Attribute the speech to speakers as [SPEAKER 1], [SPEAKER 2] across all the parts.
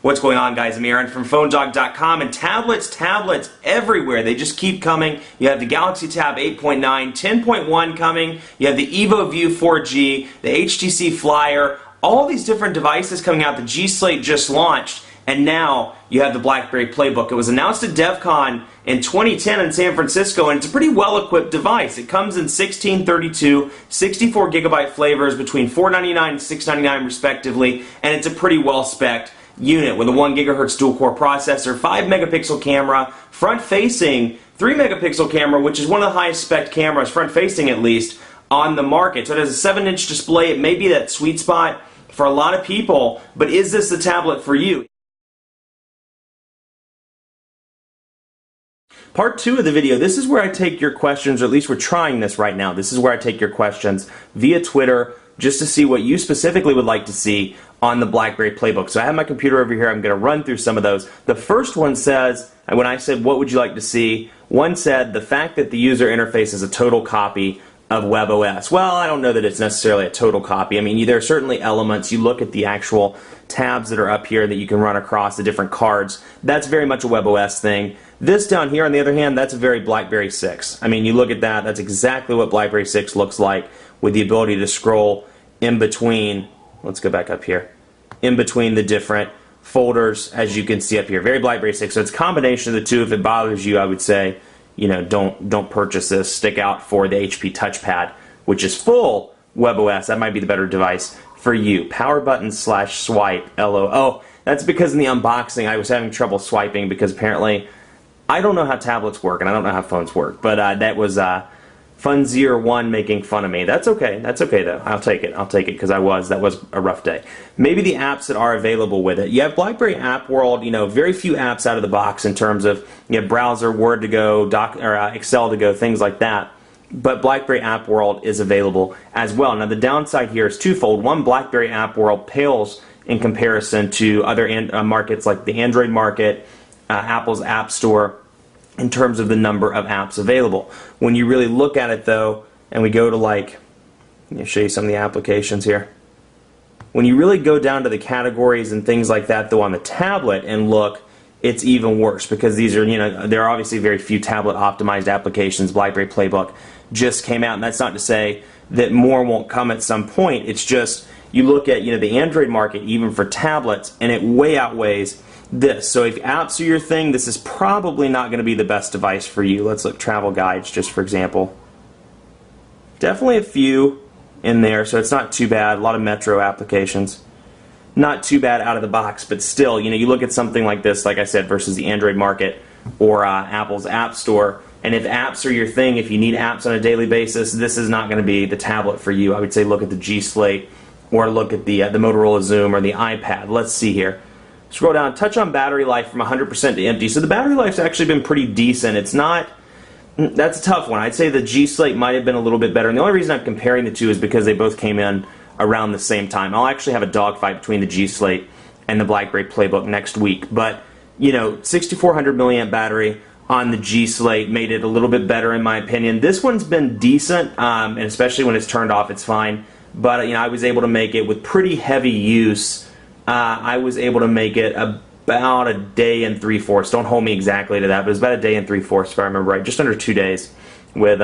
[SPEAKER 1] What's going on, guys? I'm Aaron from PhoneDog.com, and tablets everywhere. They just keep coming. You have the Galaxy Tab 8.9, 10.1 coming. You have the Evo View 4G, the HTC Flyer, all these different devices coming out. The G Slate just launched, and now you have the BlackBerry PlayBook. It was announced at DEF CON in 2010 in San Francisco, and it's a pretty well-equipped device. It comes in 16, 32, 64 gigabyte flavors between $499 and $699 respectively, and it's a pretty well-spec'd unit with a 1 gigahertz dual-core processor, 5 megapixel camera, front-facing 3 megapixel camera, which is one of the highest spec cameras, front-facing at least, on the market. So it has a 7-inch display. It may be that sweet spot for a lot of people, but is this the tablet for you? Part 2 of the video, this is where I take your questions, or at least we're trying this right now. This is where I take your questions via Twitter just to see what you specifically would like to see on the BlackBerry PlayBook. So I have my computer over here. I'm going to run through some of those. The first one says, when I said, what would you like to see? One said, the fact that the user interface is a total copy of WebOS. Well, I don't know that it's necessarily a total copy. I mean, there are certainly elements. You look at the actual tabs that are up here that you can run across the different cards. That's very much a WebOS thing. This down here, on the other hand, that's a very BlackBerry 6. I mean, you look at that, that's exactly what BlackBerry 6 looks like, with the ability to scroll in between, let's go back up here, in between the different folders, as you can see up here. Very BlackBerry 6. So it's a combination of the two. If it bothers you, I would say, you know, don't purchase this. Stick out for the HP touchpad, which is full WebOS. That might be the better device for you. Power button / swipe, LO. Oh, that's because in the unboxing I was having trouble swiping because apparently I don't know how tablets work and I don't know how phones work. But that was Funzier1 making fun of me. That's okay. That's okay though. I'll take it. I'll take it because that was a rough day. Maybe the apps that are available with it. You have BlackBerry App World. You know, very few apps out of the box in terms of browser, Word to go, Excel to go, things like that. But BlackBerry App World is available as well. Now the downside here is twofold. One, BlackBerry App World pales in comparison to other markets like the Android market, Apple's App Store, in terms of the number of apps available. When you really look at it though, and we go to let me show you some of the applications here. When you really go down to the categories and things like that though on the tablet and look, it's even worse because these are, there are obviously very few tablet optimized applications. BlackBerry PlayBook just came out, and that's not to say that more won't come at some point. It's just, you look at, the Android market even for tablets, and it way outweighs this. So if apps are your thing, this is probably not going to be the best device for you. Let's look travel guides, just for example. Definitely a few in there, so it's not too bad. A lot of Metro applications. Not too bad out of the box, but still, you look at something like this, like I said, versus the Android market or Apple's App Store, and if apps are your thing, if you need apps on a daily basis, this is not going to be the tablet for you. I would say look at the G Slate or look at the Motorola Zoom or the iPad. Let's see here. Scroll down, touch on battery life from 100% to empty. So the battery life's actually been pretty decent. It's not, that's a tough one. I'd say the G Slate might have been a little bit better. And the only reason I'm comparing the two is because they both came in around the same time. I'll actually have a dogfight between the G Slate and the BlackBerry PlayBook next week. But, 6,400 milliamp battery on the G Slate made it a little bit better in my opinion. This one's been decent, and especially when it's turned off, it's fine. But, I was able to make it with pretty heavy use. I was able to make it about a day and 3/4. Don't hold me exactly to that, but it was about a day and 3/4 if I remember right. Just under 2 days with,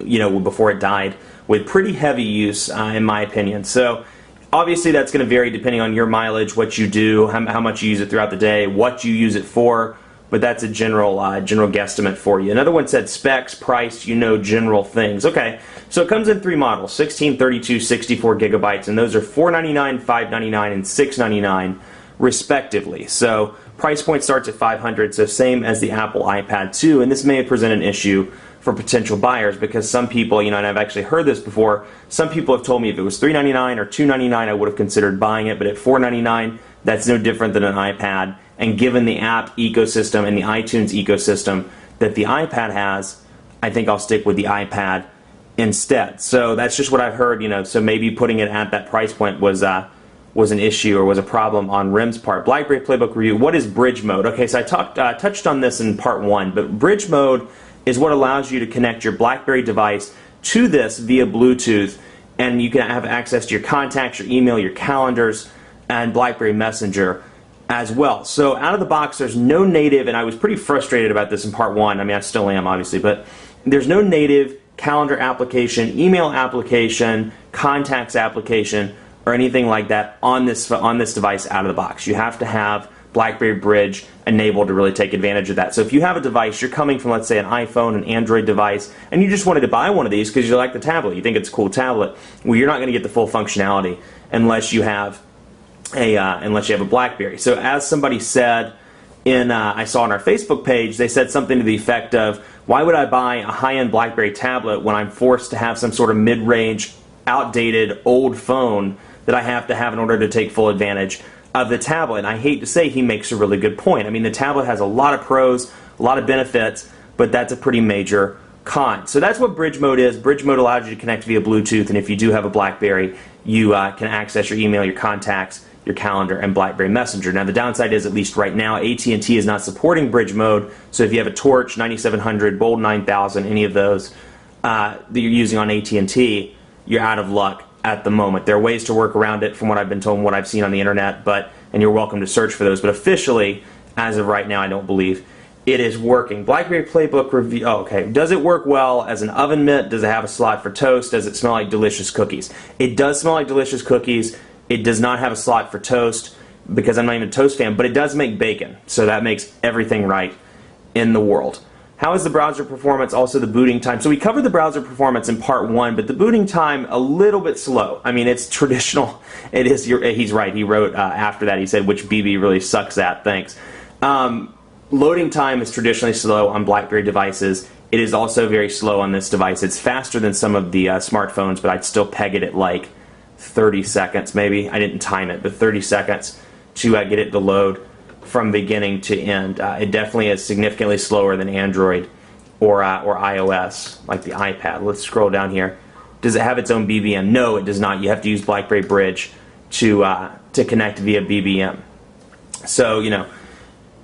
[SPEAKER 1] before it died, with pretty heavy use, in my opinion. So obviously that's going to vary depending on your mileage, what you do, how much you use it throughout the day, what you use it for, but that's a general guesstimate for you. Another one said specs, price, general things. Okay, so it comes in 3 models, 16, 32, 64 gigabytes, and those are $499, $599, and $699 respectively. So price point starts at $500, so same as the Apple iPad 2, and this may present an issue for potential buyers because some people, and I've actually heard this before, some people have told me if it was $399 or $299 I would have considered buying it, but at $499 that's no different than an iPad, and given the app ecosystem and the iTunes ecosystem that the iPad has, I think I'll stick with the iPad instead. So that's just what I've heard, so maybe putting it at that price point was an issue or was a problem on RIM's part. BlackBerry PlayBook review, what is bridge mode? Okay, so I touched on this in part 1, but bridge mode is what allows you to connect your BlackBerry device to this via Bluetooth, and you can have access to your contacts, your email, your calendars, and BlackBerry Messenger as well. So out of the box, there's no native, and I was pretty frustrated about this in part 1. I mean, I still am, obviously, but there's no native calendar application, email application, contacts application, or anything like that on this device out of the box. You have to have BlackBerry Bridge enabled to really take advantage of that. So if you have a device, you're coming from, let's say, an iPhone, an Android device, and you just wanted to buy one of these because you like the tablet, you think it's a cool tablet, well, you're not going to get the full functionality unless you have a BlackBerry. So as somebody said I saw on our Facebook page, they said something to the effect of, why would I buy a high-end BlackBerry tablet when I'm forced to have some sort of mid-range, outdated, old phone that I have to have in order to take full advantage of the tablet? And I hate to say, he makes a really good point. I mean, the tablet has a lot of pros, a lot of benefits, but that's a pretty major con. So that's what Bridge Mode is. Bridge Mode allows you to connect via Bluetooth, and if you do have a BlackBerry, you can access your email, your contacts, your calendar, and BlackBerry Messenger. Now the downside is, at least right now, AT&T is not supporting Bridge Mode, so if you have a Torch, 9700, Bold 9000, any of those that you're using on AT&T, you're out of luck at the moment. There are ways to work around it from what I've been told and what I've seen on the internet, and you're welcome to search for those, but officially, as of right now, I don't believe it is working. BlackBerry Playbook review, okay. Does it work well as an oven mitt? Does it have a slot for toast? Does it smell like delicious cookies? It does smell like delicious cookies. It does not have a slot for toast because I'm not even a toast fan, but it does make bacon, so that makes everything right in the world. How is the browser performance? Also the booting time. So we covered the browser performance in part 1, but the booting time a little bit slow. I mean, it's traditional. It is. He's right. He wrote after that. He said, "Which BB really sucks at." Thanks. Loading time is traditionally slow on BlackBerry devices. It is also very slow on this device. It's faster than some of the smartphones, but I'd still peg it at like 30 seconds maybe. I didn't time it, but 30 seconds to get it to load from beginning to end. It definitely is significantly slower than Android or iOS, like the iPad. Let's scroll down here. Does it have its own BBM? No, it does not. You have to use BlackBerry Bridge to connect via BBM. So, you know,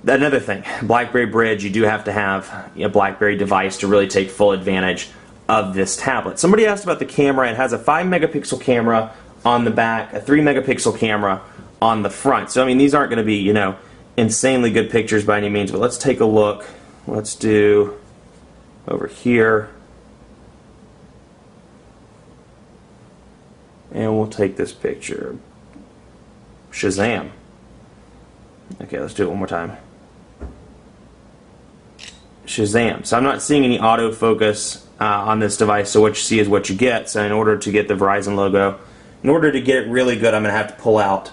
[SPEAKER 1] another thing, BlackBerry Bridge, you do have to have a BlackBerry device to really take full advantage of this tablet. Somebody asked about the camera. It has a 5-megapixel camera on the back, a 3-megapixel camera on the front. So, I mean, these aren't going to be, you know, insanely good pictures by any means, but let's take a look. Let's do over here. And we'll take this picture. Shazam. Okay, let's do it one more time. Shazam. So I'm not seeing any autofocus on this device, so what you see is what you get. So in order to get the Verizon logo, in order to get it really good, I'm going to have to pull out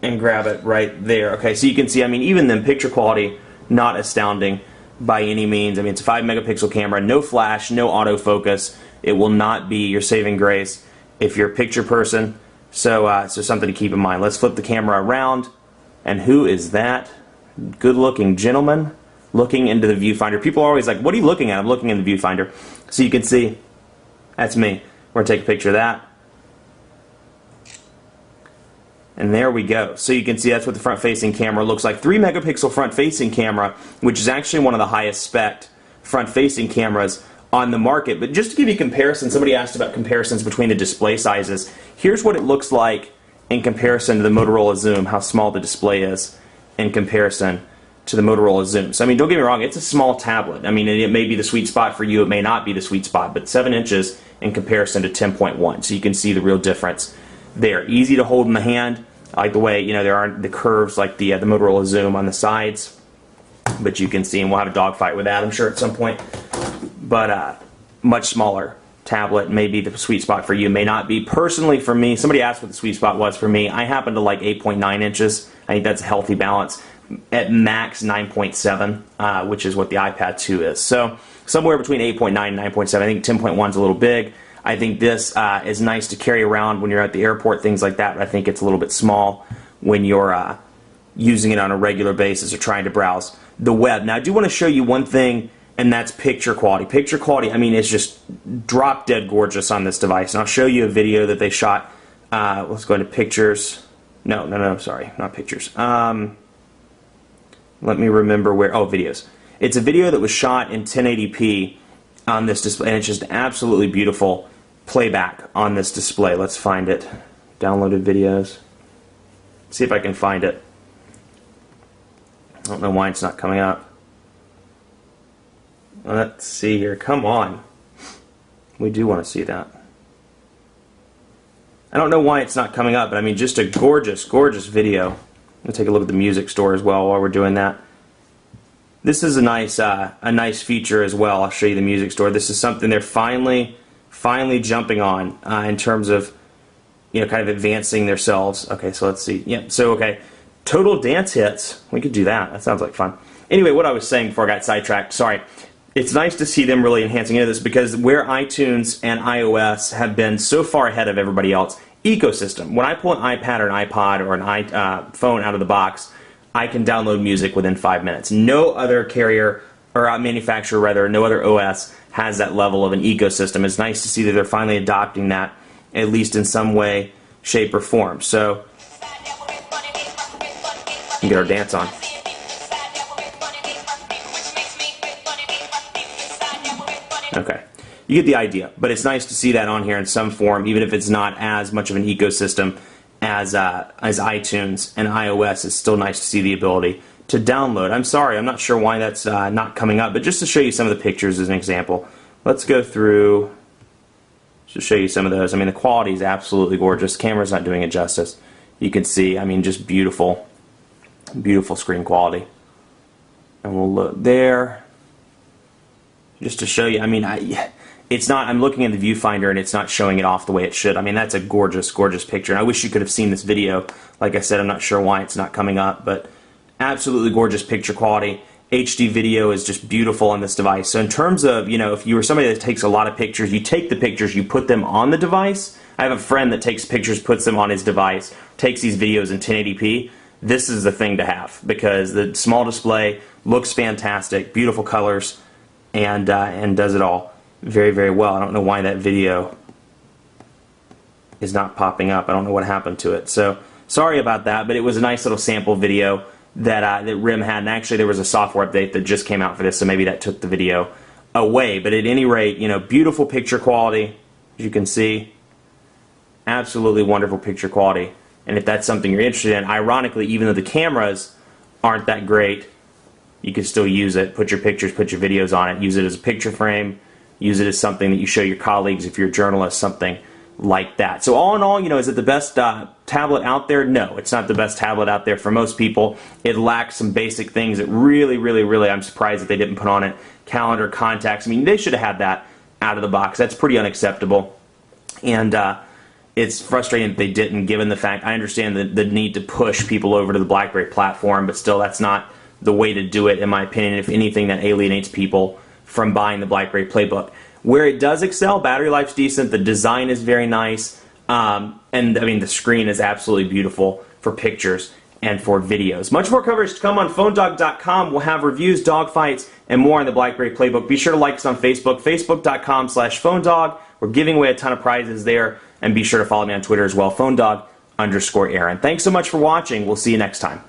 [SPEAKER 1] and grab it right there. Okay, so you can see, I mean, even then, picture quality, not astounding by any means. I mean, it's a 5-megapixel camera, no flash, no autofocus. It will not be your saving grace if you're a picture person. So something to keep in mind. Let's flip the camera around. And who is that good-looking gentleman looking into the viewfinder? People are always like, what are you looking at? I'm looking in the viewfinder. So you can see, that's me. We're going to take a picture of that. And there we go. So you can see that's what the front-facing camera looks like. 3-megapixel front-facing camera, which is actually one of the highest spec front-facing cameras on the market. But just to give you a comparison, somebody asked about comparisons between the display sizes. Here's what it looks like in comparison to the Motorola Zoom, how small the display is in comparison to the Motorola Zoom. So, I mean, don't get me wrong, it's a small tablet. I mean, it may be the sweet spot for you, it may not be the sweet spot, but 7 inches in comparison to 10.1. So you can see the real difference there. Easy to hold in the hand. I like the way, you know, there aren't the curves like the Motorola Zoom on the sides, but you can see, and we'll have a dogfight with that, I'm sure, at some point. But much smaller tablet may be the sweet spot for you, may not be. Personally, for me, somebody asked what the sweet spot was for me. I happen to like 8.9 inches. I think that's a healthy balance. At max, 9.7, which is what the iPad 2 is. So somewhere between 8.9 and 9.7. I think 10.1 is a little big. I think this is nice to carry around when you're at the airport, things like that, but I think it's a little bit small when you're using it on a regular basis or trying to browse the web. Now, I do want to show you one thing, and that's picture quality. Picture quality, I mean, it's just drop-dead gorgeous on this device. And I'll show you a video that they shot. Let's go into pictures. No, sorry, not pictures. Let me remember where, oh, videos. It's a video that was shot in 1080p on this display, and it's just absolutely beautiful playback on this display. Let's find it. Downloaded videos. See if I can find it. don't know why it's not coming up. Let's see here. Come on. We do want to see that. I don't know why it's not coming up, but I mean, just a gorgeous, gorgeous video. We'll take a look at the music store as well while we're doing that. This is a nice feature as well. I'll show you the music store. This is something they're finally jumping on in terms of, you know, kind of advancing themselves. Okay, so let's see. Yep. So okay, total dance hits. We could do that. That sounds like fun. Anyway, what I was saying before I got sidetracked. Sorry. It's nice to see them really enhancing into this, because where iTunes and iOS have been so far ahead of everybody else, ecosystem. When I pull an iPad or an iPod or an phone out of the box, I can download music within 5 minutes. No other carrier, or manufacturer rather, no other OS has that level of an ecosystem. It's nice to see that they're finally adopting that, at least in some way, shape, or form. So, we can get our dance on. Okay, you get the idea, but it's nice to see that on here in some form, even if it's not as much of an ecosystem as iTunes and iOS. It's still nice to see the ability to download. I'm sorry, I'm not sure why that's not coming up, but just to show you some of the pictures as an example, let's go through to show you some of those. I mean, the quality is absolutely gorgeous. The camera's not doing it justice. You can see, I mean, just beautiful, beautiful screen quality. And we'll look there. Just to show you, I mean, it's not, I'm looking at the viewfinder and it's not showing it off the way it should. I mean, that's a gorgeous, gorgeous picture. And I wish you could have seen this video. Like I said, I'm not sure why it's not coming up, but absolutely gorgeous picture quality. HD video is just beautiful on this device. So in terms of, you know, if you were somebody that takes a lot of pictures, you take the pictures, you put them on the device. I have a friend that takes pictures, puts them on his device, takes these videos in 1080p. This is the thing to have, because the small display looks fantastic, beautiful colors, and does it all very, very well. I don't know why that video is not popping up. I don't know what happened to it. So sorry about that, but it was a nice little sample video that RIM had, and actually there was a software update that just came out for this, so maybe that took the video away. But at any rate, you know, beautiful picture quality, as you can see, absolutely wonderful picture quality. And if that's something you're interested in, ironically, even though the cameras aren't that great, you can still use it, put your pictures, put your videos on it, use it as a picture frame, use it as something that you show your colleagues if you're a journalist, something like that. So all in all, you know, is it the best tablet out there? No, it's not the best tablet out there for most people. It lacks some basic things that really, really, really, I'm surprised that they didn't put on it. Calendar, contacts, I mean, they should have had that out of the box. That's pretty unacceptable. And it's frustrating that they didn't, given the fact, I understand the need to push people over to the BlackBerry platform, but still that's not the way to do it, in my opinion. If anything, that alienates people from buying the BlackBerry PlayBook. Where it does excel, battery life's decent, the design is very nice, and I mean the screen is absolutely beautiful for pictures and for videos. Much more coverage to come on PhoneDog.com. We'll have reviews, dogfights, and more on the BlackBerry PlayBook. Be sure to like us on Facebook, Facebook.com/PhoneDog. We're giving away a ton of prizes there, and be sure to follow me on Twitter as well, PhoneDog_Aaron. Thanks so much for watching. We'll see you next time.